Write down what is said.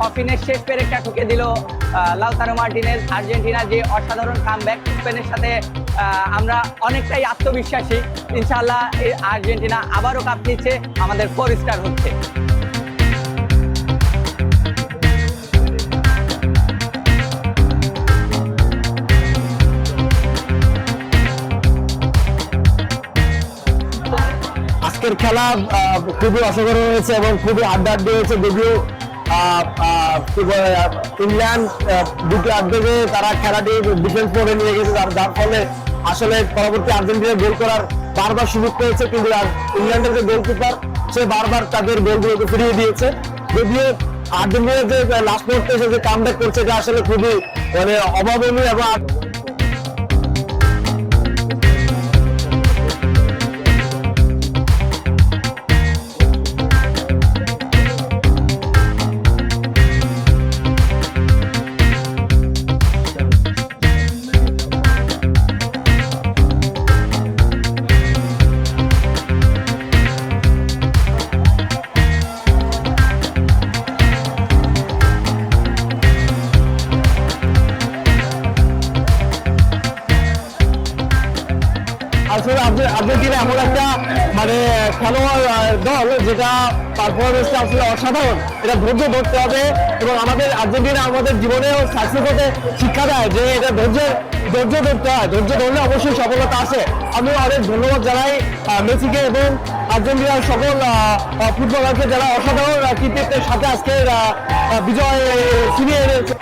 কফিনের শেষ পেরেকটা ঠুকে দিল লাউতারো মার্টিনেজ। আর্জেন্টিনার যে অসাধারণ কামব্যাক, স্পেনের সাথে আমরা অনেকটাই আত্মবিশ্বাসী, ইনশাআল্লাহ আর্জেন্টিনা আবারও কাপ নিচ্ছে, আমাদের 4 স্টার হচ্ছে। আজকের খেলা খুবই অসাধারণ হয়েছে এবং খুবই আড্ডাআড্ডি হয়েছে। যদিও ইংল্যান্ড দুটি আর্ধেকে তারা খেলাটি ডিফেন্স মোডে নিয়ে গেছে, যার ফলে আসলে পরবর্তী আর্জেন্টিনা গোল করার বারবার সুযোগ পেয়েছে, কিন্তু ইংল্যান্ডের যে গোলকিপার সে বারবার তাদের গোলগুলোকে ফিরিয়ে দিয়েছে। যদিও আর্জেন্টিনা যে লাস্ট মুহূর্তে এসে যে কামব্যাক করছে এটা আসলে খুবই অভাবনীয় এবং আসলে আর্জেন্টিনা এমন একটা খেলোয়াড় দল যেটা পারফরমেন্সটা আসলে অসাধারণ। এটা ধৈর্য ধরতে হবে এবং আমাদের আর্জেন্টিনা আমাদের জীবনেও সাকসেস হতে শিক্ষা দেয় যে এটা ধৈর্য ধরতে হয়। ধৈর্য ধরলে অবশ্যই সফলতা আসে। আমি অনেক ধন্যবাদ জানাই মেসিকে এবং আর্জেন্টিনার সকল ফুটবলারকে যারা অসাধারণ কৃতিত্বের সাথে আজকের বিজয় ছিনিয়ে এনেছে।